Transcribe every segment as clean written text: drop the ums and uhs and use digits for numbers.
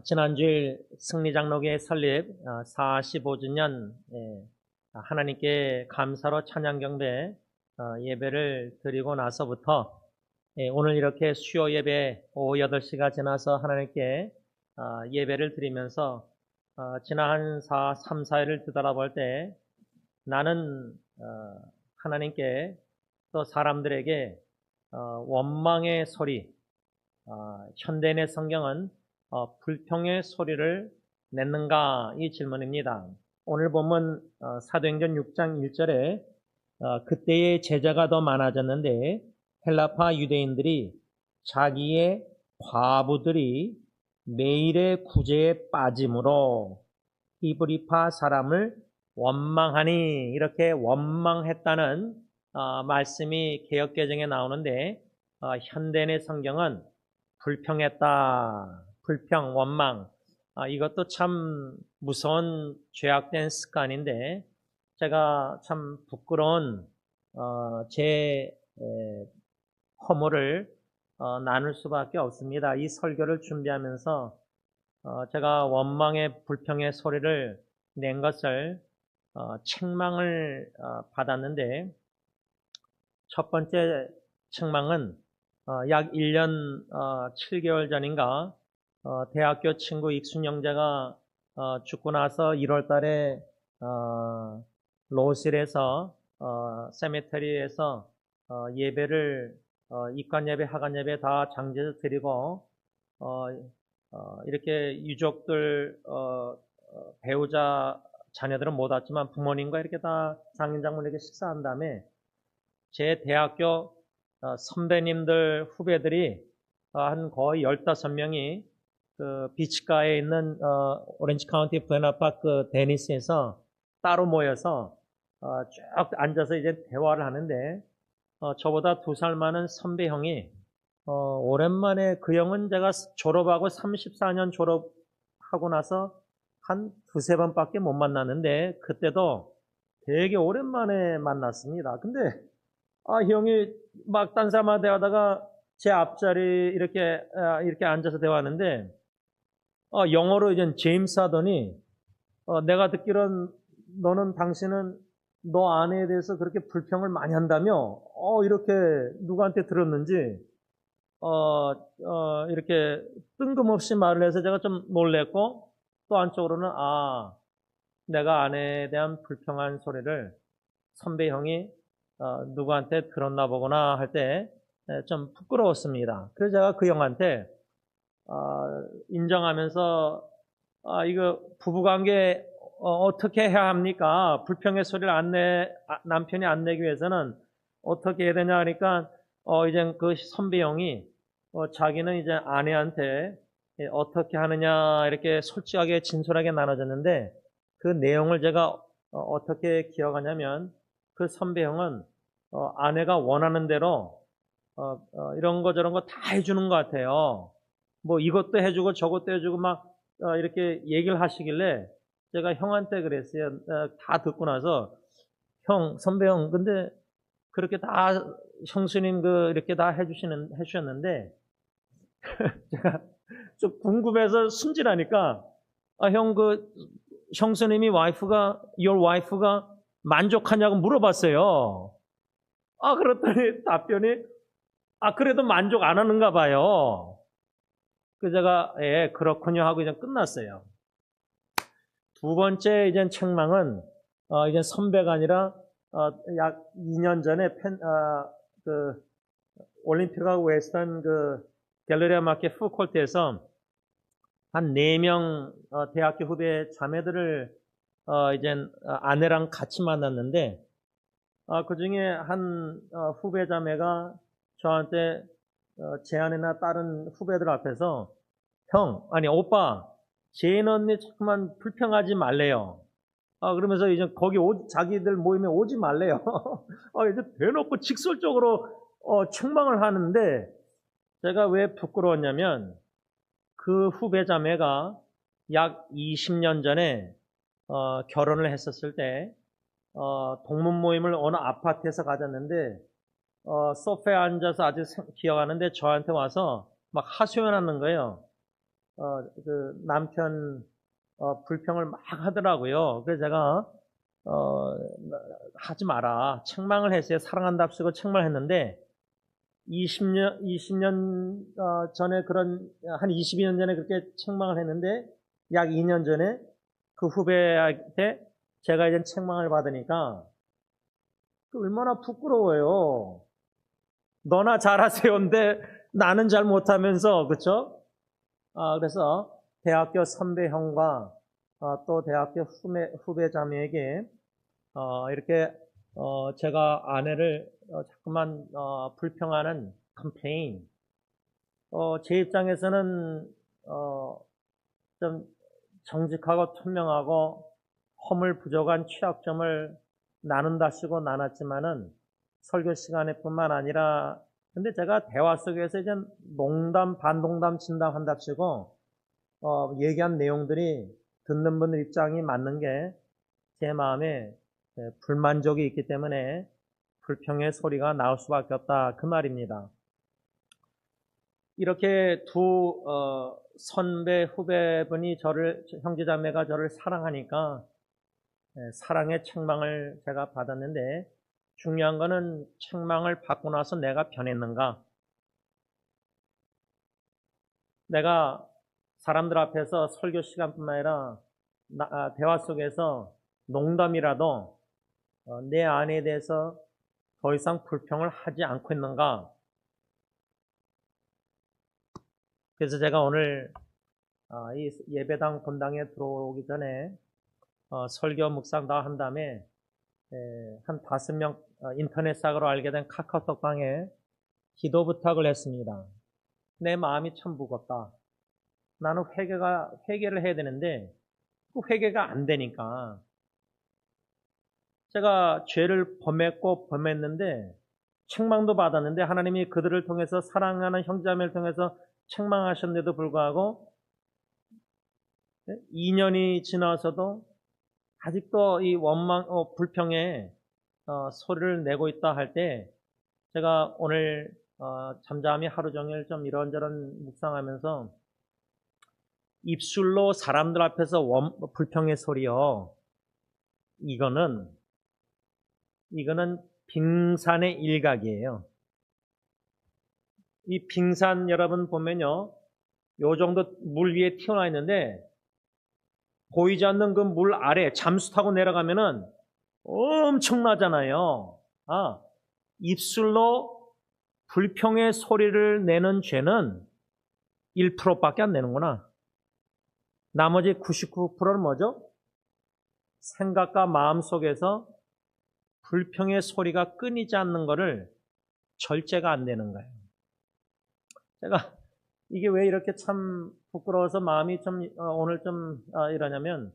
지난주일 승리장로교회 설립 45주년 하나님께 감사로 찬양 경배 예배를 드리고 나서부터 오늘 이렇게 수요 예배 오후 8시가 지나서 하나님께 예배를 드리면서 지난 3, 4일을 뒤돌아볼 때 나는 하나님께 또 사람들에게 원망의 소리, 현대인의 성경은 불평의 소리를 냈는가 이 질문입니다. 오늘 보면 사도행전 6장 1절에 그때의 제자가 더 많아졌는데 헬라파 유대인들이 자기의 과부들이 매일의 구제에 빠짐으로 히브리파 사람을 원망하니 이렇게 원망했다는 말씀이 개역개정에 나오는데 현대인의 성경은 불평했다. 불평, 원망. 이것도 참 무서운 죄악된 습관인데 제가 참 부끄러운 제 허물을 나눌 수밖에 없습니다. 이 설교를 준비하면서 제가 원망의 불평의 소리를 낸 것을 책망을 받았는데 첫 번째 책망은 약 1년 7개월 전인가 대학교 친구 익순 형제가 죽고 나서 1월 달에 로실에서 세미터리에서 예배를 입관 예배, 하관 예배 다 장제를 드리고 이렇게 유족들 배우자 자녀들은 못 왔지만 부모님과 이렇게 다 장인 장모에게 식사한 다음에 제 대학교 선배님들 후배들이 한 거의 15명이 그 비치가에 있는 오렌지 카운티 부에나파크 데니스에서 따로 모여서 쭉 앉아서 이제 대화를 하는데 저보다 2살 많은 선배 형이 오랜만에 그 형은 제가 졸업하고 34년 졸업하고 나서 한 2-3번밖에 못 만났는데 그때도 되게 오랜만에 만났습니다. 근데 형이 막 딴 사람하고 대화하다가 제 앞자리 이렇게 앉아서 대화하는데 영어로 이제 제임스 하더니 내가 듣기론 당신은 너 아내에 대해서 그렇게 불평을 많이 한다며 이렇게 누구한테 들었는지 이렇게 뜬금없이 말을 해서 제가 좀 놀랬고 또 한쪽으로는 내가 아내에 대한 불평한 소리를 선배 형이 누구한테 들었나 보구나 할 때 좀 부끄러웠습니다. 그래서 제가 그 형한테 인정하면서 이거 부부관계 어떻게 해야 합니까? 불평의 소리를 남편이 안 내기 위해서는 어떻게 해야 되냐 하니까 이제 그 선배 형이 자기는 이제 아내한테 어떻게 하느냐 이렇게 솔직하게 진솔하게 나눠줬는데 그 내용을 제가 어떻게 기억하냐면 그 선배 형은 아내가 원하는 대로 이런 거 저런 거 다 해주는 것 같아요. 뭐 이것도 해주고 저것도 해주고 막 이렇게 얘기를 하시길래 제가 형한테 그랬어요. 다 듣고 나서 선배 형, 근데 그렇게 다 형수님 이렇게 다 해주셨는데 제가 좀 궁금해서 순진하니까 형 형수님이 your wife가 만족하냐고 물어봤어요. 그랬더니 답변이 그래도 만족 안 하는가 봐요. 그래서 제가 그렇군요 하고 이제 끝났어요. 두 번째 이제 책망은 이제 선배가 아니라 약 2년 전에 올림픽하고 웨스턴 갤러리아 마켓 푸드코트에서 한 4명 대학교 후배 자매들을 이제 아내랑 같이 만났는데 그 중에 한 후배 자매가 저한테 제 아내나 다른 후배들 앞에서 오빠, 제인 언니 자꾸만 불평하지 말래요. 그러면서 이제 거기 자기들 모임에 오지 말래요. 이제 대놓고 직설적으로 책망을 하는데 제가 왜 부끄러웠냐면 그 후배 자매가 약 20년 전에 결혼을 했었을 때 동문 모임을 어느 아파트에서 가졌는데 소파에 앉아서 아주 기억하는데 저한테 와서 막 하소연하는 거예요. 그 남편 불평을 막 하더라고요. 그래서 제가 하지 마라. 책망을 했어요. 사랑한답시고 책망을 했는데 20년 전에 한 22년 전에 그렇게 책망을 했는데 약 2년 전에 그 후배한테 제가 이제 책망을 받으니까 얼마나 부끄러워요. 너나 잘하세요인데 나는 잘 못하면서, 그쵸? 그래서 대학교 선배 형과 또 대학교 후배 자매에게 이렇게 제가 아내를 자꾸만 불평하는 컴플레인. 제 입장에서는 좀 정직하고 투명하고 허물 부족한 취약점을 나눈다시고 나눴지만은 설교 시간에뿐만 아니라 근데 제가 대화 속에서 이제 농담 반농담 진담한답시고 얘기한 내용들이 듣는 분들 입장이 맞는 게 제 마음에 불만족이 있기 때문에 불평의 소리가 나올 수밖에 없다 그 말입니다. 이렇게 두 선배 후배분이 형제자매가 저를 사랑하니까 사랑의 책망을 제가 받았는데 중요한 거는 책망을 받고 나서 내가 변했는가? 내가 사람들 앞에서 설교 시간뿐만 아니라 대화 속에서 농담이라도 내 아내에 대해서 더 이상 불평을 하지 않고 있는가? 그래서 제가 오늘 이 예배당 본당에 들어오기 전에 설교 묵상 다 한 다음에 한 5명 인터넷 사고로 알게 된 카카오톡방에 기도 부탁을 했습니다. 내 마음이 참 무겁다. 나는 회개를 해야 되는데 그 회개가 안 되니까 제가 죄를 범했는데 책망도 받았는데 하나님이 그들을 통해서 사랑하는 형제자매를 통해서 책망하셨는데도 불구하고 2년이 지나서도 아직도 이 불평에 소리를 내고 있다 할 때 제가 오늘 잠잠히 하루 종일 좀 이런저런 묵상하면서 입술로 사람들 앞에서 불평의 소리요. 이거는 빙산의 일각이에요. 이 빙산 여러분 보면요. 요 정도 물 위에 튀어나와 있는데 보이지 않는 그 물 아래 잠수 타고 내려가면은 엄청나잖아요. 입술로 불평의 소리를 내는 죄는 1%밖에 안 내는구나. 나머지 99%는 뭐죠? 생각과 마음 속에서 불평의 소리가 끊이지 않는 것을 절제가 안 되는 거예요. 제가 이게 왜 이렇게 참 부끄러워서 마음이 좀 오늘 좀 이러냐면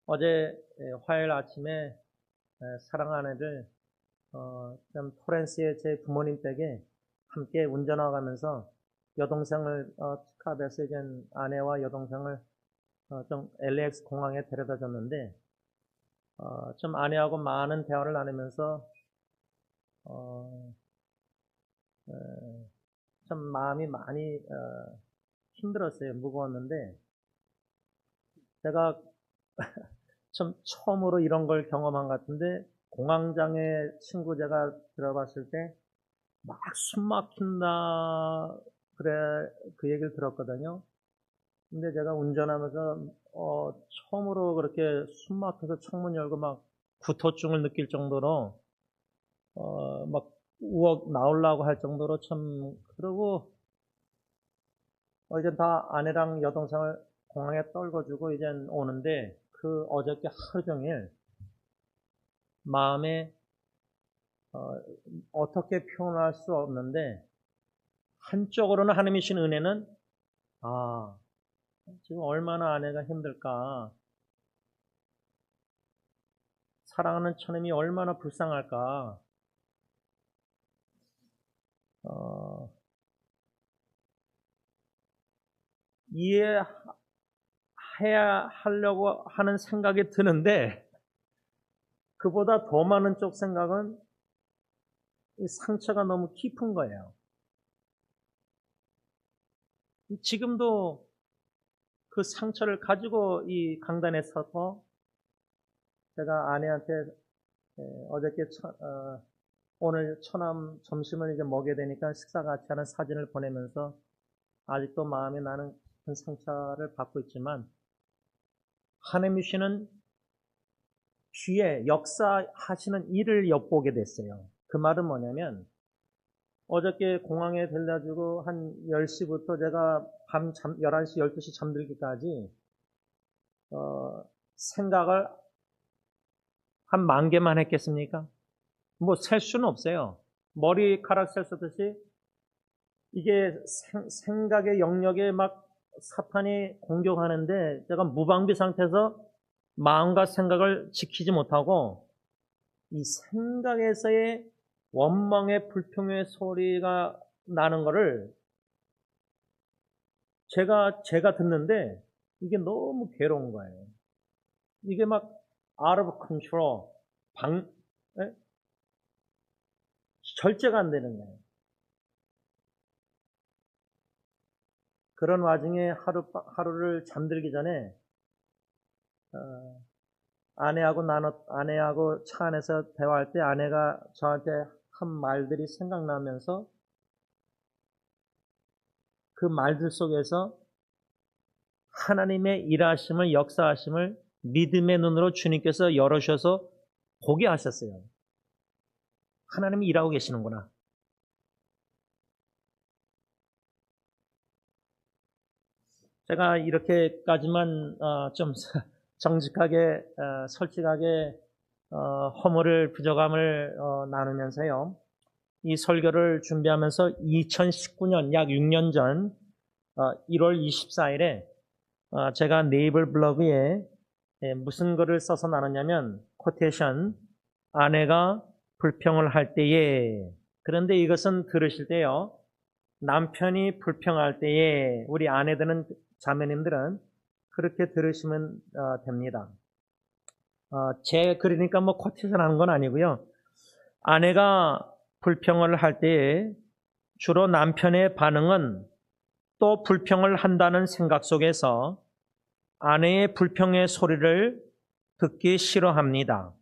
어제 화요일 아침에 사랑하는 애들 좀 토렌스의 제 부모님 댁에 함께 운전하면서 여동생을 픽업해서 이제 아내와 여동생을 좀 LAX 공항에 데려다 줬는데 좀 아내하고 많은 대화를 나누면서 좀 마음이 많이 힘들었어요. 무거웠는데 제가 좀 처음으로 이런 걸 경험한 것 같은데 공황장애 친구 제가 들어봤을 때 막 숨 막힌다 그래 그 얘기를 들었거든요. 근데 제가 운전하면서 처음으로 그렇게 숨 막혀서 창문 열고 막 구토증을 느낄 정도로 막 우억 나오려고 할 정도로 참 그러고 이제 다 아내랑 여동생을 공항에 떨궈주고 이제 오는데 그 어저께 하루 종일 마음에 어떻게 표현할 수 없는데 한쪽으로는 하나님이 주신 은혜는 지금 얼마나 아내가 힘들까 사랑하는 처남이 얼마나 불쌍할까 이해해야 하려고 하는 생각이 드는데 그보다 더 많은 쪽 생각은 이 상처가 너무 깊은 거예요. 지금도 그 상처를 가지고 이 강단에 서서 제가 아내한테 어저께 오늘 처남 점심을 이제 먹게 되니까 식사 같이 하는 사진을 보내면서 아직도 마음에 나는 큰 상처를 받고 있지만 하나님 주시는 뒤에 역사하시는 일을 엿보게 됐어요. 그 말은 뭐냐면 어저께 공항에 들려주고 한 10시부터 제가 밤 11시, 12시 잠들기까지 생각을 한 10,000개만 했겠습니까? 뭐 셀 수는 없어요. 머리카락 셀 쓰듯이 이게 생각의 영역에 막 사탄이 공격하는데 제가 무방비 상태에서 마음과 생각을 지키지 못하고 이 생각에서의 원망의 불평의 소리가 나는 거를 제가 듣는데 이게 너무 괴로운 거예요. 이게 막 out of control, 절제가 안 되는 거예요. 그런 와중에 하루를 잠들기 전에 아내하고 차 안에서 대화할 때 아내가 저한테 한 말들이 생각나면서 그 말들 속에서 하나님의 일하심을, 역사하심을 믿음의 눈으로 주님께서 열으셔서 보게 하셨어요. 하나님이 일하고 계시는구나. 제가 이렇게까지만 좀 정직하게, 솔직하게 허물을, 부족함을 나누면서요. 이 설교를 준비하면서 2019년, 약 6년 전 1월 24일에 제가 네이버 블로그에 무슨 글을 써서 나눴냐면 코테이션, 아내가 불평을 할 때에, 그런데 이것은 들으실 때요, 남편이 불평할 때에 우리 아내들은, 자매님들은 그렇게 들으시면 됩니다. 제 글이니까 뭐 코테이션 하는 건 아니고요. 아내가 불평을 할 때에 주로 남편의 반응은 또 불평을 한다는 생각 속에서 아내의 불평의 소리를 듣기 싫어합니다.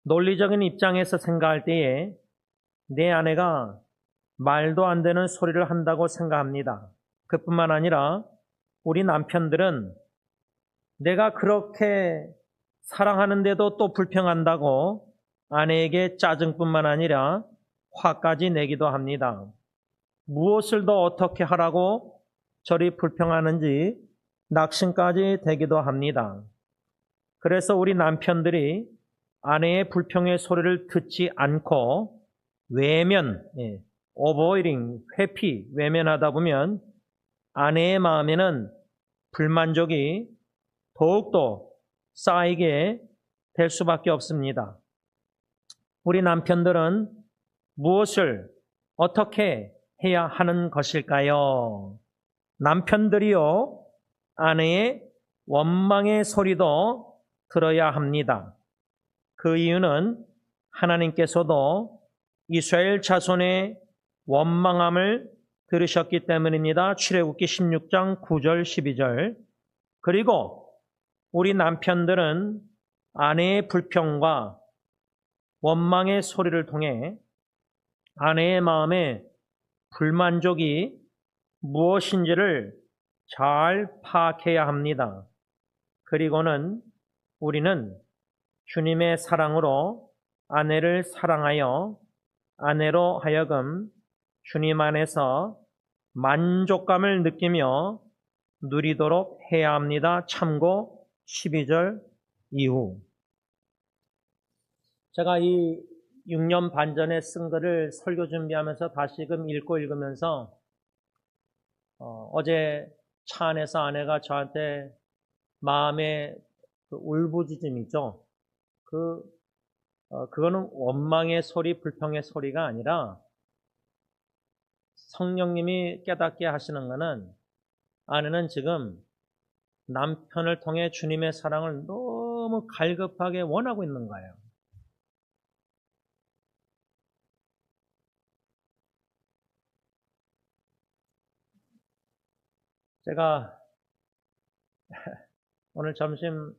논리적인 입장에서 생각할 때에 내 아내가 말도 안 되는 소리를 한다고 생각합니다. 그뿐만 아니라 우리 남편들은 내가 그렇게 사랑하는데도 또 불평한다고 아내에게 짜증뿐만 아니라 화까지 내기도 합니다. 무엇을 더 어떻게 하라고 저리 불평하는지 낙심까지 되기도 합니다. 그래서 우리 남편들이 아내의 불평의 소리를 듣지 않고 외면, avoiding, 회피, 외면하다 보면 아내의 마음에는 불만족이 더욱더 쌓이게 될 수밖에 없습니다. 우리 남편들은 무엇을 어떻게 해야 하는 것일까요? 남편들이요, 아내의 원망의 소리도 들어야 합니다. 그 이유는 하나님께서도 이스라엘 자손의 원망함을 들으셨기 때문입니다. 출애굽기 16장 9절 12절. 그리고 우리 남편들은 아내의 불평과 원망의 소리를 통해 아내의 마음에 불만족이 무엇인지를 잘 파악해야 합니다. 그리고는 우리는 주님의 사랑으로 아내를 사랑하여 아내로 하여금 주님 안에서 만족감을 느끼며 누리도록 해야 합니다. 참고 12절 이후. 제가 이 6년 반 전에 쓴 글을 설교 준비하면서 다시금 읽으면서 어제 차 안에서 아내가 저한테 마음에 그 울부짖음 있죠. 그거는 원망의 소리, 불평의 소리가 아니라 성령님이 깨닫게 하시는 것은 아내는 지금 남편을 통해 주님의 사랑을 너무 갈급하게 원하고 있는 거예요. 제가 오늘 점심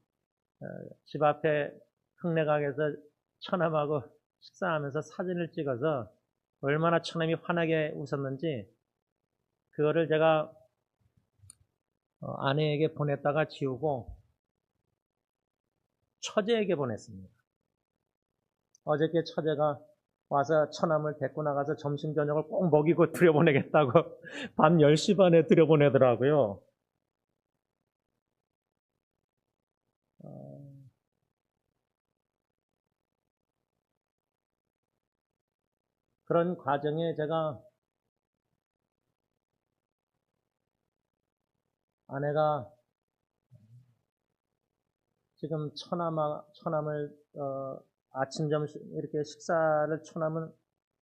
집 앞에 흙내각에서 처남하고 식사하면서 사진을 찍어서 얼마나 처남이 환하게 웃었는지 그거를 제가 아내에게 보냈다가 지우고 처제에게 보냈습니다. 어저께 처제가 와서 처남을 데리고 나가서 점심 저녁을 꼭 먹이고 들여보내겠다고 밤 10시 반에 들여보내더라고요. 그런 과정에 제가 아내가 지금 처남을 아침 점심 이렇게 식사를 처남은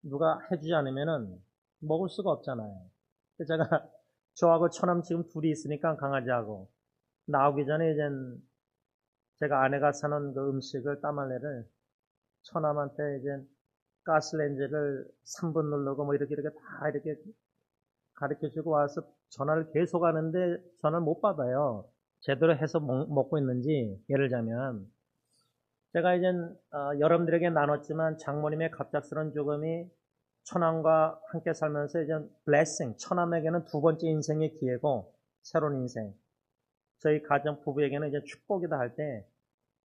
누가 해주지 않으면은 먹을 수가 없잖아요. 그래서 제가 저하고 처남 지금 둘이 있으니까 강아지하고 나오기 전에 이젠 제가 아내가 사는 그 음식을 따말레를 처남한테 이제 가스레인지를 3분 누르고 뭐 이렇게 다 이렇게 가르쳐 주고 와서 전화를 계속 하는데 전화를 못 받아요. 제대로 해서 먹고 있는지. 예를 들자면 제가 이제 여러분들에게 나눴지만 장모님의 갑작스러운 죽음이 처남과 함께 살면서 이제 blessing, 처남에게는 두 번째 인생의 기회고 새로운 인생, 저희 가정 부부에게는 이제 축복이다 할 때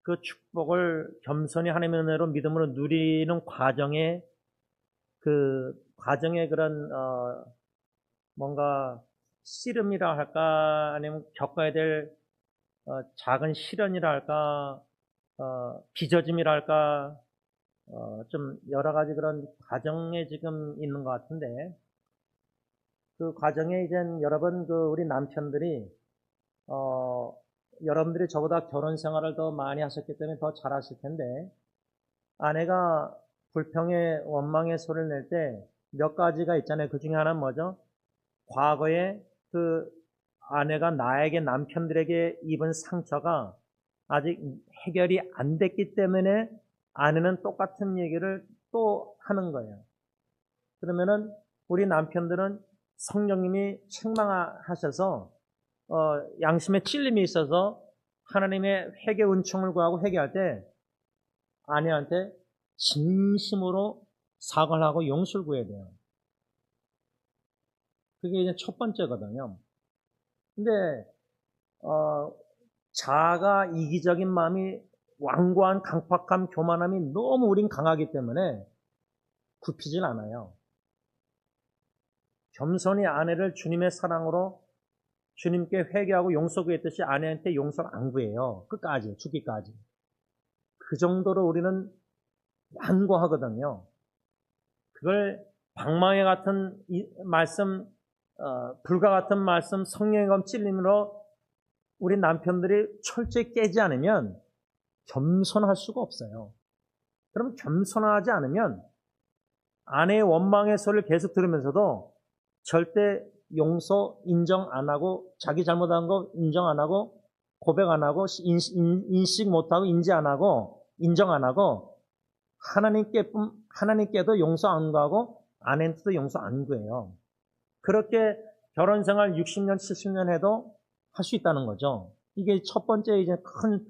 그 축복을 겸손히 하나님의 은혜로 믿음으로 누리는 과정에 그런 뭔가 씨름이라 할까 아니면 겪어야 될 작은 시련이라 할까 빚어짐이라 할까 좀 여러 가지 그런 과정에 지금 있는 것 같은데 그 과정에 이제 여러분 우리 남편들이 여러분들이 저보다 결혼 생활을 더 많이 하셨기 때문에 더 잘 아실 텐데 아내가 불평의 원망의 소리를 낼 때 몇 가지가 있잖아요. 그 중에 하나는 뭐죠? 과거에 그 아내가 나에게 남편들에게 입은 상처가 아직 해결이 안 됐기 때문에 아내는 똑같은 얘기를 또 하는 거예요. 그러면은 우리 남편들은 성령님이 책망하셔서 양심에 찔림이 있어서 하나님의 회개 은총을 구하고 회개할 때 아내한테 진심으로 사과를 하고 용서를 구해야 돼요. 그게 이제 첫 번째거든요. 근데 자아가 이기적인 마음이 완고한 강팍함, 교만함이 너무 우린 강하기 때문에 굽히진 않아요. 겸손히 아내를 주님의 사랑으로 주님께 회개하고 용서 구했듯이 아내한테 용서를 안 구해요. 끝까지, 죽기까지. 그 정도로 우리는 완고하거든요. 그걸 방망이 같은 말씀, 불과 같은 말씀, 성령의 검 찔림으로 우리 남편들이 철저히 깨지 않으면 겸손할 수가 없어요. 그럼 겸손하지 않으면 아내의 원망의 소리를 계속 들으면서도 절대 용서 인정 안 하고 자기 잘못한 거 인정 안 하고 고백 안 하고 인식 못 하고 인지 안 하고 인정 안 하고 하나님께도 용서 안 구하고 아내한테도 용서 안 구해요. 그렇게 결혼 생활 60년, 70년 해도 할 수 있다는 거죠. 이게 첫 번째 이제 큰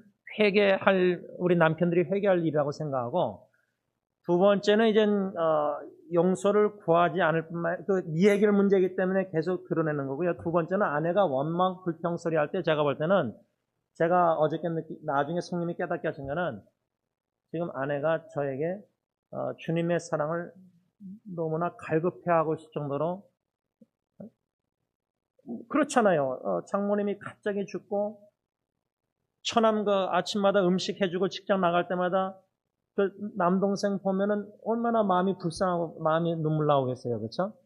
우리 남편들이 회개할 일이라고 생각하고 두 번째는 이제 용서를 구하지 않을 뿐만 이 해결 문제이기 때문에 계속 드러내는 거고요. 두 번째는 아내가 원망 불평 소리 할 때 제가 볼 때는 제가 어저께 나중에 성령님이 깨닫게 하신 거는 지금 아내가 저에게 주님의 사랑을 너무나 갈급해하고 있을 정도로 그렇잖아요. 장모님이 갑자기 죽고 처남 아침마다 음식 해주고 직장 나갈 때마다 그 남동생 보면은 얼마나 마음이 불쌍하고 마음이 눈물 나오겠어요. 그렇죠?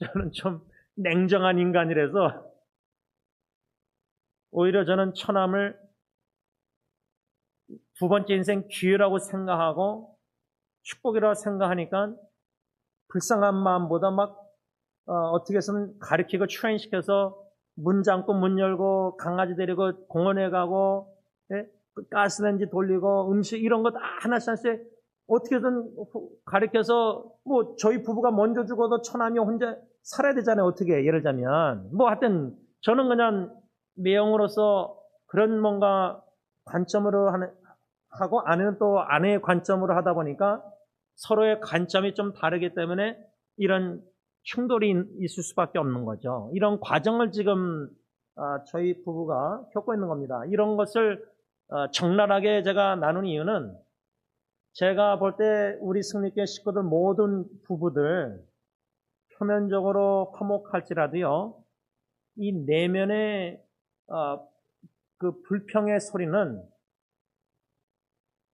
저는 좀 냉정한 인간이라서 오히려 저는 처남을 두 번째 인생 기회라고 생각하고 축복이라고 생각하니까 불쌍한 마음보다 어떻게 해서는 가르치고 트레인시켜서 문 잠고 문 열고 강아지 데리고 공원에 가고 가스레인지 돌리고 음식 이런 거 다 하나씩 어떻게든 가르쳐서 저희 부부가 먼저 죽어도 처남이 혼자 살아야 되잖아요. 어떻게 예를 들자면 뭐 하여튼 저는 그냥 매형으로서 그런 뭔가 관점으로 하고 아내는 또 아내의 관점으로 하다 보니까 서로의 관점이 좀 다르기 때문에 이런 충돌이 있을 수밖에 없는 거죠. 이런 과정을 지금 저희 부부가 겪고 있는 겁니다. 이런 것을 적나라하게 제가 나눈 이유는 제가 볼 때 우리 승리교회 식구들 모든 부부들 표면적으로 화목할지라도요, 이 내면의 그 불평의 소리는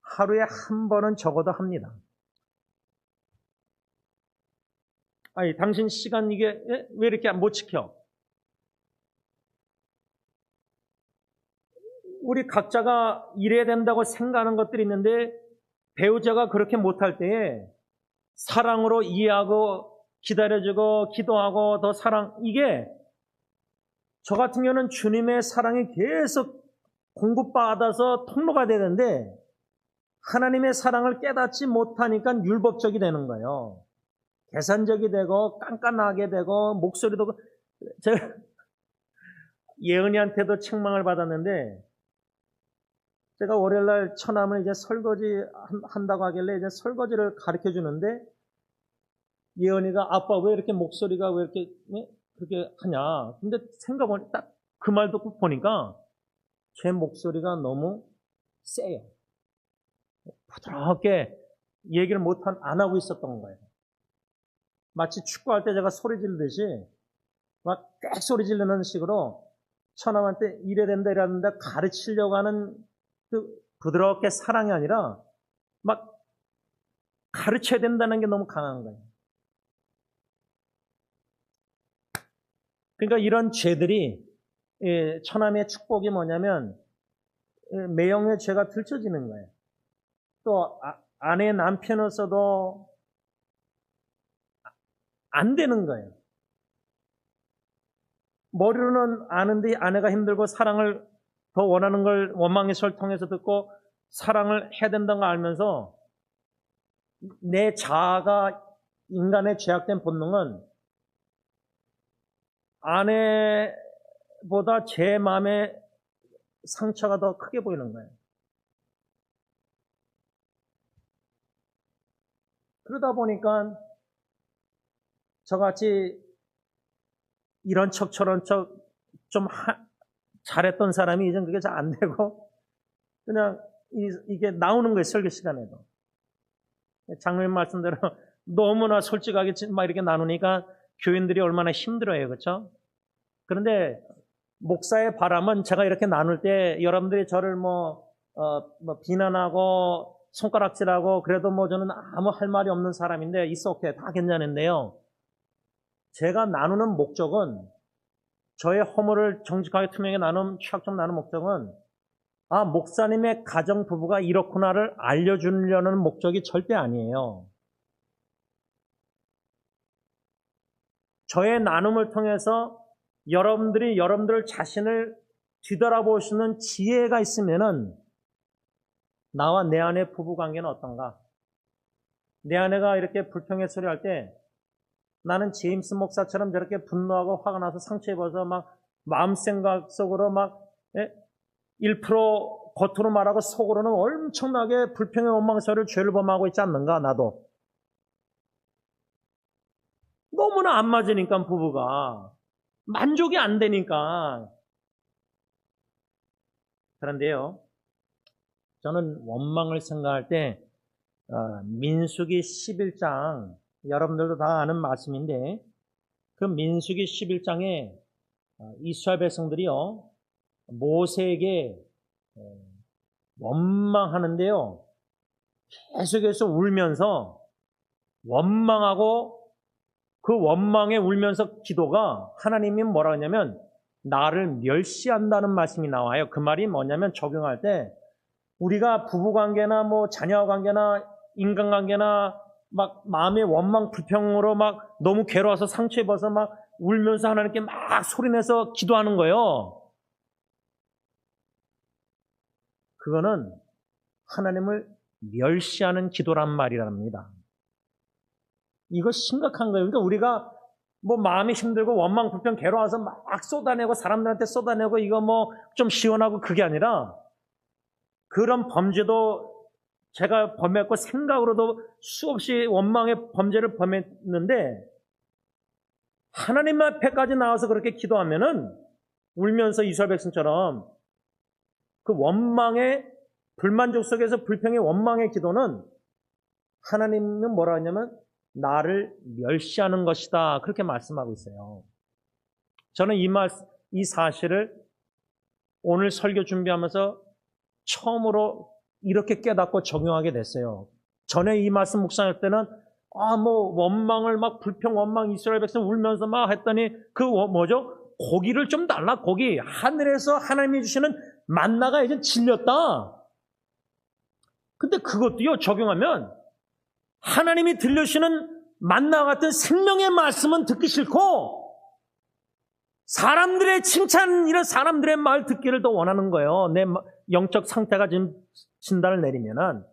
하루에 한 번은 적어도 합니다. 아니, 당신 시간 이게 왜 이렇게 못 지켜? 우리 각자가 일해야 된다고 생각하는 것들이 있는데 배우자가 그렇게 못할 때에 사랑으로 이해하고 기다려주고 기도하고 더 이게 저 같은 경우는 주님의 사랑이 계속 공급받아서 통로가 되는데 하나님의 사랑을 깨닫지 못하니까 율법적이 되는 거예요. 계산적이 되고 깐깐하게 되고 목소리도 제가 예은이한테도 책망을 받았는데 제가 월요일날 처남을 이제 설거지 한다고 하길래 이제 설거지를 가르쳐 주는데 예은이가 아빠 왜 이렇게 목소리가 왜 이렇게 그렇게 하냐. 근데 생각해보니 딱 그 말 듣고 보니까 제 목소리가 너무 세요. 부드럽게 얘기를 안 하고 있었던 거예요. 마치 축구할 때 제가 소리 지르듯이 막 꽥 소리 지르는 식으로 처남한테 이래야 된다 이러는데 가르치려고 하는 그 부드럽게 사랑이 아니라 막 가르쳐야 된다는 게 너무 강한 거예요. 그러니까 이런 죄들이 처남의 축복이 뭐냐면 매형의 죄가 들춰지는 거예요. 또 아내 남편으로서도 안 되는 거예요. 머리로는 아는데 아내가 힘들고 사랑을 더 원하는 걸 원망의 소리를 통해서 듣고 사랑을 해야 된다는 걸 알면서 내 자아가 인간의 죄악된 본능은 아내보다 제 마음의 상처가 더 크게 보이는 거예요. 그러다 보니까 저같이 이런 척 저런 척 좀 잘했던 사람이 이젠 그게 잘 안 되고 그냥 이게 나오는 거예요. 설교 시간에도. 장로님 말씀대로 너무나 솔직하게 막 이렇게 나누니까 교인들이 얼마나 힘들어요. 그렇죠? 그런데 목사의 바람은 제가 이렇게 나눌 때 여러분들이 저를 뭐 비난하고 손가락질하고 그래도 뭐 저는 아무 할 말이 없는 사람인데 오케이 다 괜찮은데요. 제가 나누는 목적은 저의 허물을 정직하게 투명하게 취약점 나누는 목적은 목사님의 가정 부부가 이렇구나를 알려주려는 목적이 절대 아니에요. 저의 나눔을 통해서 여러분들 자신을 뒤돌아보시는 지혜가 있으면은 나와 내 아내 부부 관계는 어떤가? 내 아내가 이렇게 불평의 소리 할 때 나는 제임스 목사처럼 저렇게 분노하고 화가 나서 상처 입어서 막 마음 생각 속으로 막 1% 겉으로 말하고 속으로는 엄청나게 불평의 원망소리를 죄를 범하고 있지 않는가? 나도. 너무나 안 맞으니까 부부가. 만족이 안 되니까. 그런데요. 저는 원망을 생각할 때 민수기 11장 여러분들도 다 아는 말씀인데 그 민수기 11장에 이스라엘 백성들이요. 모세에게 원망하는데요. 계속해서 울면서 원망하고 그 원망에 울면서 기도가 하나님이 뭐라 하냐면 나를 멸시한다는 말씀이 나와요. 그 말이 뭐냐면 적용할 때 우리가 부부관계나 뭐 자녀관계나 인간관계나 막 마음의 원망 불평으로 막 너무 괴로워서 상처 입어서 막 울면서 하나님께 막 소리내서 기도하는 거예요. 그거는 하나님을 멸시하는 기도란 말이랍니다. 이거 심각한 거예요. 그러니까 우리가 뭐 마음이 힘들고 원망, 불평, 괴로워서 막 쏟아내고 사람들한테 쏟아내고 이거 뭐 좀 시원하고 그게 아니라 그런 범죄도 제가 범했고 생각으로도 수없이 원망의 범죄를 범했는데 하나님 앞에까지 나와서 그렇게 기도하면은 울면서 이스라엘 백성처럼 그 원망의 불만족 속에서 불평의 원망의 기도는 하나님은 뭐라 하냐면 나를 멸시하는 것이다. 그렇게 말씀하고 있어요. 저는 이 사실을 오늘 설교 준비하면서 처음으로 이렇게 깨닫고 적용하게 됐어요. 전에 이 말씀 묵상할 때는 원망을 막 불평, 원망, 이스라엘 백성 울면서 막 했더니 뭐죠? 고기를 좀 달라, 고기. 하늘에서 하나님이 주시는 만나가 이제 질렸다. 근데 그것도요, 적용하면 하나님이 들려주시는 만나와 같은 생명의 말씀은 듣기 싫고 사람들의 칭찬, 이런 사람들의 말 듣기를 더 원하는 거예요. 내 영적 상태가 지금 진단을 내리면은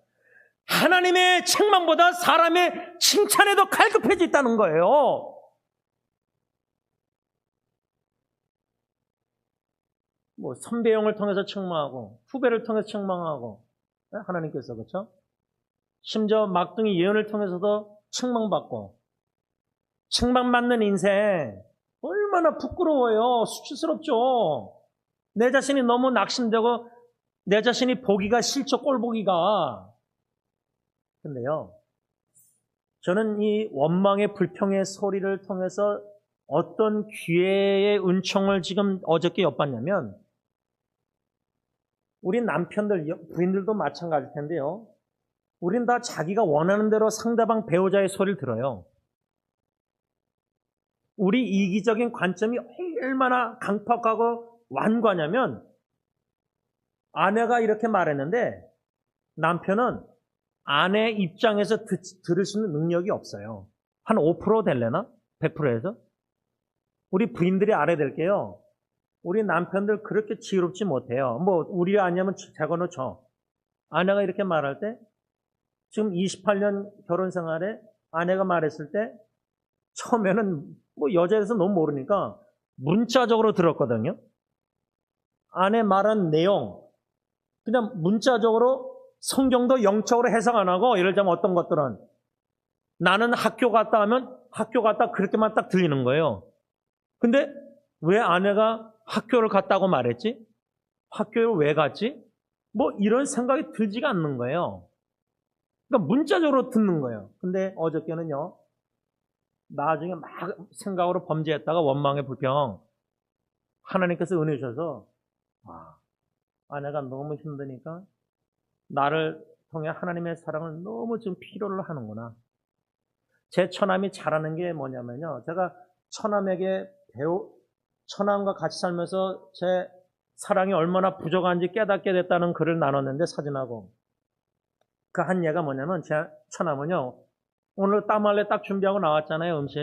하나님의 책망보다 사람의 칭찬에 더 갈급해져 있다는 거예요. 뭐 선배형을 통해서 책망하고 후배를 통해서 책망하고 하나님께서 그렇죠? 심지어 막둥이 예언을 통해서도 책망받고 책망받는 인생 얼마나 부끄러워요. 수치스럽죠. 내 자신이 너무 낙심되고 내 자신이 보기가 싫죠. 꼴보기가. 근데요, 저는 이 원망의 불평의 소리를 통해서 어떤 기회의 은총을 지금 어저께 엿봤냐면 우리 남편들, 부인들도 마찬가지일 텐데요. 우린 다 자기가 원하는 대로 상대방 배우자의 소리를 들어요. 우리 이기적인 관점이 얼마나 강팍하고 완고하냐면 아내가 이렇게 말했는데 남편은 아내 입장에서 들을 수 있는 능력이 없어요. 한 5% 될래나? 100%에서? 우리 부인들이 알아야 될게요. 우리 남편들 그렇게 지혜롭지 못해요. 뭐 우리 아니면 자거는 저. 아내가 이렇게 말할 때 지금 28년 결혼 생활에 아내가 말했을 때 처음에는 뭐 여자에서 너무 모르니까 문자적으로 들었거든요. 아내 말한 내용 그냥 문자적으로 성경도 영적으로 해석 안 하고 예를 들자면 어떤 것들은 나는 학교 갔다 하면 학교 갔다 그렇게만 딱 들리는 거예요. 근데 왜 아내가 학교를 갔다고 말했지? 학교를 왜 갔지? 뭐 이런 생각이 들지가 않는 거예요. 그러니까 문자적으로 듣는 거예요. 근데 어저께는요. 나중에 막 생각으로 범죄했다가 원망의 불평 하나님께서 은혜 주셔서 아내가 너무 힘드니까 나를 통해 하나님의 사랑을 너무 지금 필요로 하는구나. 제 처남이 잘하는 게 뭐냐면요. 제가 처남에게 처남과 같이 살면서 제 사랑이 얼마나 부족한지 깨닫게 됐다는 글을 나눴는데 사진하고 그 한 예가 뭐냐면 제 처남은요. 오늘 땀할래 딱 준비하고 나왔잖아요. 음식.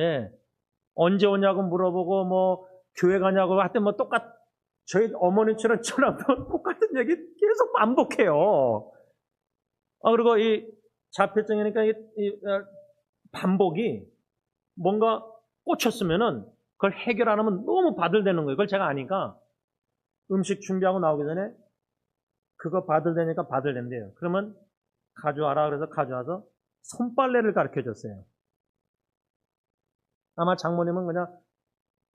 언제 오냐고 물어보고 뭐 교회 가냐고 하여튼 뭐 저희 어머니처럼 처남도 똑같은 얘기 계속 반복해요. 그리고 이 자폐증이니까 이 반복이 뭔가 꽂혔으면은 그걸 해결 안 하면 너무 바들대는 거예요. 그걸 제가 아니까 음식 준비하고 나오기 전에 그거 바들대니까 바들댄대요. 그러면 가져와라 그래서 가져와서 손빨래를 가르쳐 줬어요. 아마 장모님은 그냥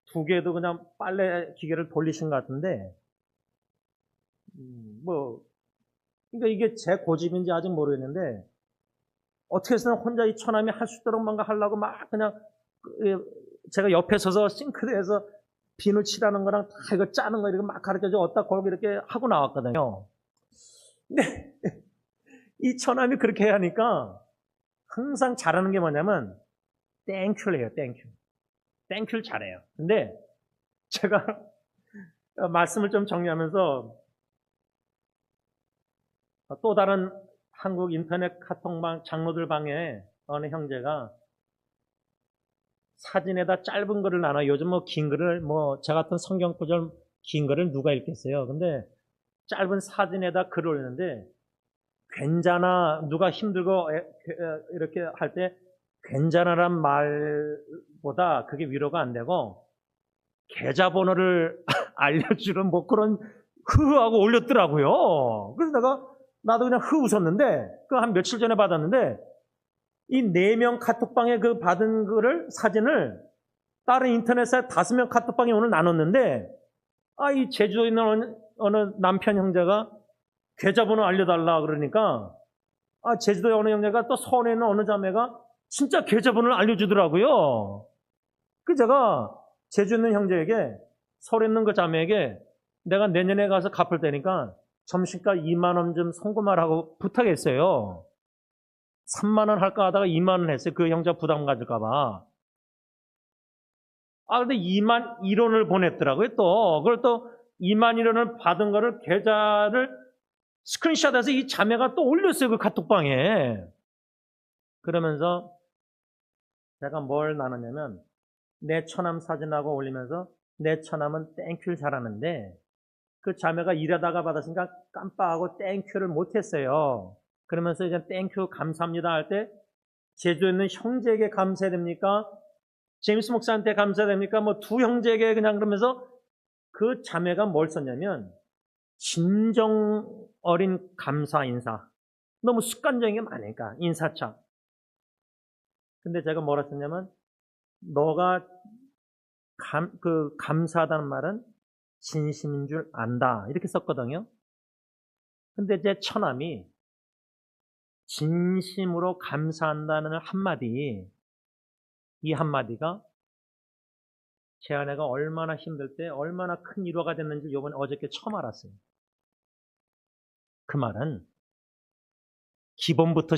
두 개도 그냥 빨래 기계를 돌리신 것 같은데 그러니까 이게 제 고집인지 아직 모르겠는데 어떻게 해서든 혼자 이 처남이 할 수 있도록 뭔가 하려고 막 그냥 제가 옆에 서서 싱크대에서 비누 칠하는 거랑 다 이거 짜는 거 이렇게 막 가르쳐줘 어디다 걸고 이렇게 하고 나왔거든요. 근데 이 처남이 그렇게 하니까 항상 잘하는 게 뭐냐면 땡큐를 해요. 땡큐를 잘해요. 근데 제가 말씀을 좀 정리하면서 또 다른 한국 인터넷 카톡방 장로들 방에 어느 형제가 사진에다 짧은 글을 나눠. 요즘 뭐 긴 글을 저 같은 성경 구절 긴 글을 누가 읽겠어요. 근데 짧은 사진에다 글을 올리는데 괜찮아 누가 힘들고 이렇게 할 때 괜찮아란 말보다 그게 위로가 안 되고 계좌번호를 알려주는 뭐 그런 흐하고 올렸더라고요. 그래서 나도 그냥 웃었는데 그 한 며칠 전에 받았는데 이 4명 카톡방에 그 받은 거를 사진을 다른 인터넷에 5명 카톡방에 오늘 나눴는데 이 제주도에 있는 어느 남편 형제가 계좌번호 알려달라 그러니까 제주도에 어느 형제가 또 서울에 있는 어느 자매가 진짜 계좌번호를 알려주더라고요. 그 제가 제주에 있는 형제에게 서울에 있는 그 자매에게 내가 내년에 가서 갚을 테니까 점심값 2만 원 좀 송금하라고 부탁했어요. 3만 원 할까 하다가 2만 원 했어요. 그 형제가 부담 가질까 봐. 근데 2만 1원을 보냈더라고요. 또 그걸 또 2만 1원을 받은 거를 계좌를 스크린샷해서 이 자매가 또 올렸어요. 그 카톡방에. 그러면서 제가 뭘 나눴냐면 내 처남 사진하고 올리면서 내 처남은 땡큐를 잘하는데 그 자매가 일하다가 받았으니까 깜빡하고 땡큐를 못했어요. 그러면서 이제 땡큐 감사합니다 할 때 제주에 있는 형제에게 감사해야 됩니까? 제임스 목사한테 감사해야 됩니까? 뭐 두 형제에게 그냥 그러면서 그 자매가 뭘 썼냐면 진정 어린 감사 인사. 너무 습관적인 게 많으니까 인사차. 근데 제가 뭐라 썼냐면 너가 감사하다는 말은 진심인 줄 안다. 이렇게 썼거든요. 근데 제 처남이 진심으로 감사한다는 한마디, 이 한마디가 제 아내가 얼마나 힘들 때 얼마나 큰 위로가 됐는지 요번에 어저께 처음 알았어요. 그 말은 기본부터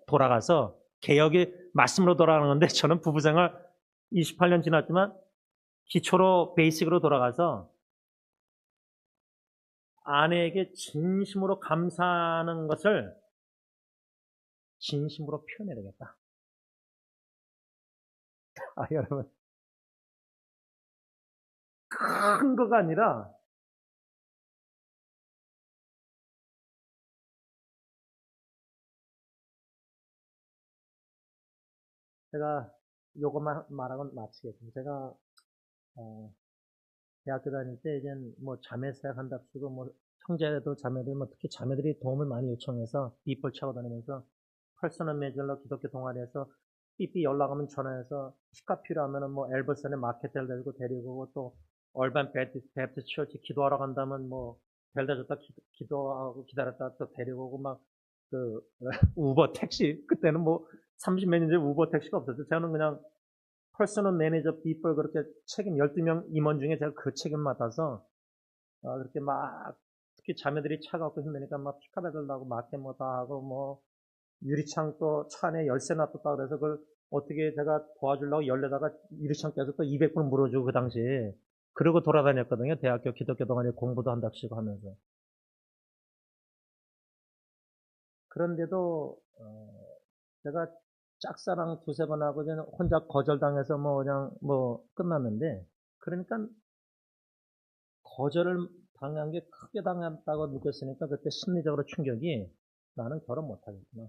돌아가서 개혁의 말씀으로 돌아가는 건데 저는 부부생활 28년 지났지만 기초로 베이직으로 돌아가서 아내에게 진심으로 감사하는 것을 진심으로 표현해야 되겠다. 여러분 큰 거가 아니라 제가 요것만 말하고 마치겠습니다. 제가 대학교 다닐 때 이제 뭐 자매 생활한답시고 뭐 형제도 자매들 뭐 특히 자매들이 도움을 많이 요청해서 빗볼 차고 다니면서 퍼스널 매니저로 기독교 동아리에서 삐삐 연락하면 전화해서 식가 필요하면은 뭐 엘버슨에 마켓을 데리고 오고 또 얼반 베프티스 처치 기도하러 간다면 뭐 데려다 줬다 기도하고 기다렸다 또 데리고 오고 막 그 우버 택시 그때는 뭐 30몇 년 전에 우버 택시가 없었어요. 저는 그냥 퍼스널 매니저 people 그렇게 책임 12명 임원 중에 제가 그 책임 맡아서 그렇게 막 특히 자매들이 차 갖고 힘드니까 막 픽업 해달라고 마켓 뭐 다 하고 뭐 유리창 또 차 안에 열쇠 놔뒀다 그래서 그걸 어떻게 제가 도와주려고 열려다가 유리창 깨서 또 200불 물어주고 그 당시에 그러고 돌아다녔거든요. 대학교 기독교 동아리 공부도 한답시고 하면서. 그런데도 제가 짝사랑 두세 번 하고 혼자 거절당해서 뭐 그냥 뭐 끝났는데 그러니까 거절을 당한 게 크게 당했다고 느꼈으니까 그때 심리적으로 충격이 나는 결혼 못하겠구나.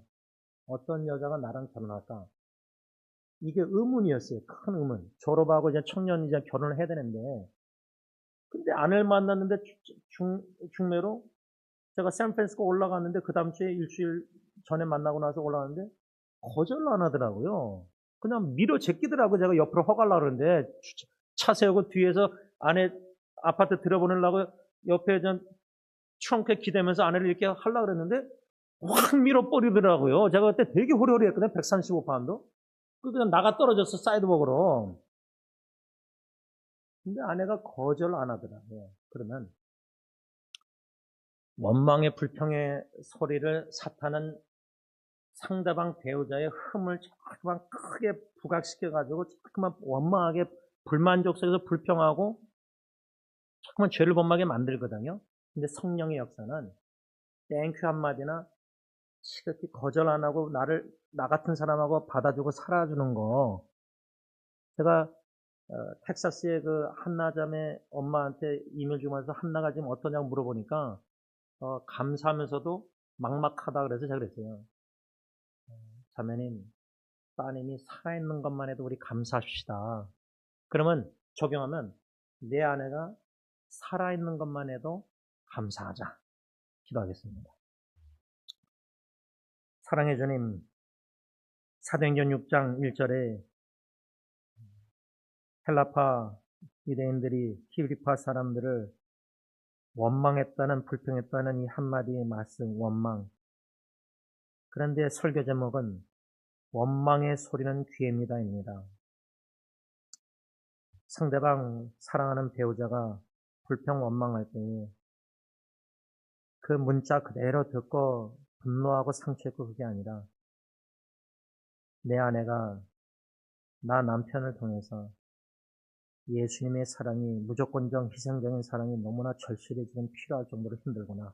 어떤 여자가 나랑 결혼할까? 이게 의문이었어요. 큰 의문. 졸업하고 이제 청년 이제 결혼을 해야 되는데 근데 아내를 만났는데 중매로 제가 샌프란시스코 올라갔는데 그 다음 주에 일주일 전에 만나고 나서 올라갔는데 거절을 안 하더라고요. 그냥 밀어 제끼더라고요. 제가 옆으로 허가려고 그러는데 차 세우고 뒤에서 아내 아파트 들어보내려고 옆에 전 트렁크에 기대면서 아내를 이렇게 하려고 그랬는데 확 밀어버리더라고요. 제가 그때 되게 호리호리했거든요. 135파운드. 그냥 나가 떨어졌어. 사이드복으로. 근데 아내가 거절 안 하더라고요. 그러면 원망의 불평의 소리를 사탄은 상대방 배우자의 흠을 자꾸만 크게 부각시켜가지고 자꾸만 원망하게 불만족 속에서 불평하고 자꾸만 죄를 범하게 만들거든요. 근데 성령의 역사는 땡큐 한마디나 시각히 거절 안 하고 나 같은 사람하고 받아주고 살아주는 거. 제가 텍사스의 그 한나자매 엄마한테 이메일 주면서 한나가 지금 어떠냐고 물어보니까 감사하면서도 막막하다 그래서 제가 그랬어요. 자매님 따님이 살아있는 것만 해도 우리 감사합시다. 그러면 적용하면 내 아내가 살아있는 것만 해도 감사하자. 기도하겠습니다. 사랑의 주님, 사도행전 6장 1절에 헬라파 유대인들이 히브리파 사람들을 원망했다는, 불평했다는 이 한마디의 말씀, 원망. 그런데 설교 제목은 원망의 소리는 귀해입니다입니다. 상대방 사랑하는 배우자가 불평 원망할 때에 그 문자 그대로 듣고 분노하고 상처했고 그게 아니라 내 아내가 나 남편을 통해서 예수님의 사랑이, 무조건적 희생적인 사랑이 너무나 절실히 지금 필요할 정도로 힘들구나.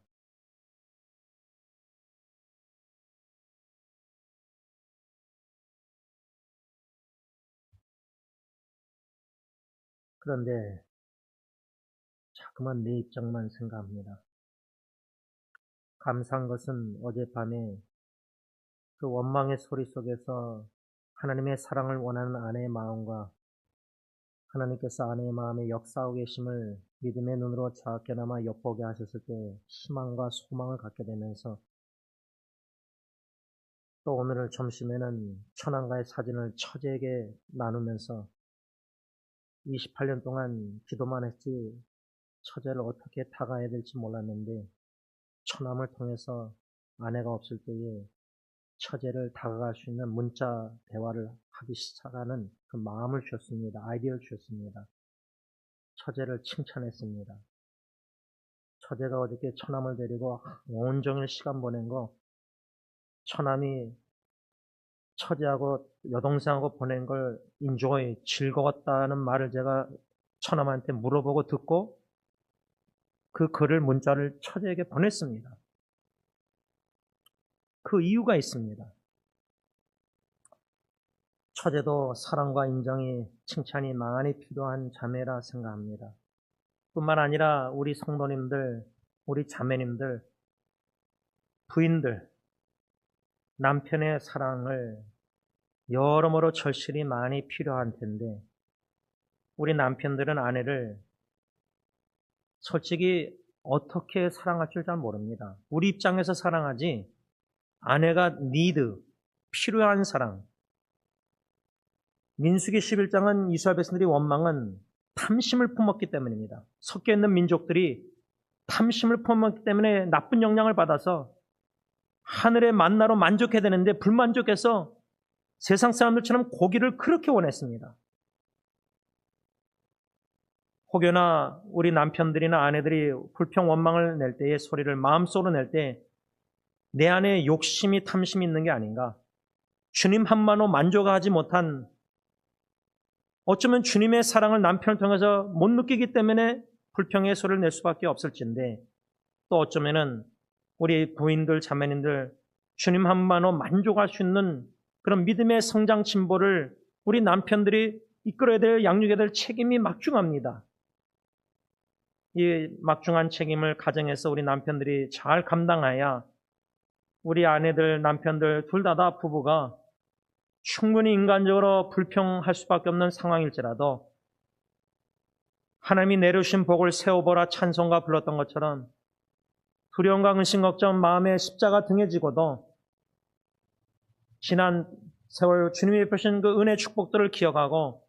그런데 자꾸만 내 입장만 생각합니다. 감사한 것은 어젯밤에 그 원망의 소리 속에서 하나님의 사랑을 원하는 아내의 마음과 하나님께서 아내의 마음에 역사하고 계심을 믿음의 눈으로 작게나마 엿보게 하셨을 때 희망과 소망을 갖게 되면서 또 오늘 점심에는 천안가의 사진을 처제에게 나누면서 28년 동안 기도만 했지 처제를 어떻게 다가야 될지 몰랐는데 처남을 통해서 아내가 없을 때에 처제를 다가갈 수 있는 문자 대화를 하기 시작하는 그 마음을 주셨습니다. 아이디어를 주셨습니다. 처제를 칭찬했습니다. 처제가 어저께 처남을 데리고 온종일 시간 보낸 거 처남이 처제하고 여동생하고 보낸 걸 인조이 즐거웠다는 말을 제가 처남한테 물어보고 듣고 그 글을 문자를 처제에게 보냈습니다. 그 이유가 있습니다. 처제도 사랑과 인정이, 칭찬이 많이 필요한 자매라 생각합니다. 뿐만 아니라 우리 성도님들, 우리 자매님들, 부인들, 남편의 사랑을 여러모로 절실히 많이 필요한 텐데 우리 남편들은 아내를 솔직히 어떻게 사랑할 줄 잘 모릅니다. 우리 입장에서 사랑하지 아내가 필요한 사랑. 민수기 11장은 이스라엘 백성들이 원망은 탐심을 품었기 때문입니다. 섞여 있는 민족들이 탐심을 품었기 때문에 나쁜 영향을 받아서 하늘의 만나로 만족해야 되는데 불만족해서 세상 사람들처럼 고기를 그렇게 원했습니다. 혹여나 우리 남편들이나 아내들이 불평 원망을 낼 때의 소리를 마음속으로 낼 때 내 안에 욕심이 탐심이 있는 게 아닌가. 주님 한마로 만족하지 못한 어쩌면 주님의 사랑을 남편을 통해서 못 느끼기 때문에 불평의 소리를 낼 수밖에 없을진데 또 어쩌면은 우리 부인들, 자매님들 주님 한마로 만족할 수 있는 그런 믿음의 성장 진보를 우리 남편들이 이끌어야 될, 양육해야 될 책임이 막중합니다. 이 막중한 책임을 가정에서 우리 남편들이 잘 감당해야 우리 아내들, 남편들 둘 다 부부가 충분히 인간적으로 불평할 수밖에 없는 상황일지라도 하나님이 내려주신 복을 세워보라 찬송가 불렀던 것처럼 두려움과 근심 걱정 마음에 십자가 등에 지고도 지난 세월 주님이 베푸신 그 은혜 축복들을 기억하고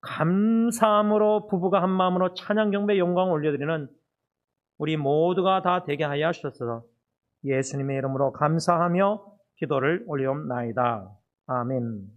감사함으로 부부가 한 마음으로 찬양 경배 영광을 올려드리는 우리 모두가 다 되게 하여 주셔서 예수님의 이름으로 감사하며 기도를 올리옵나이다. 아멘.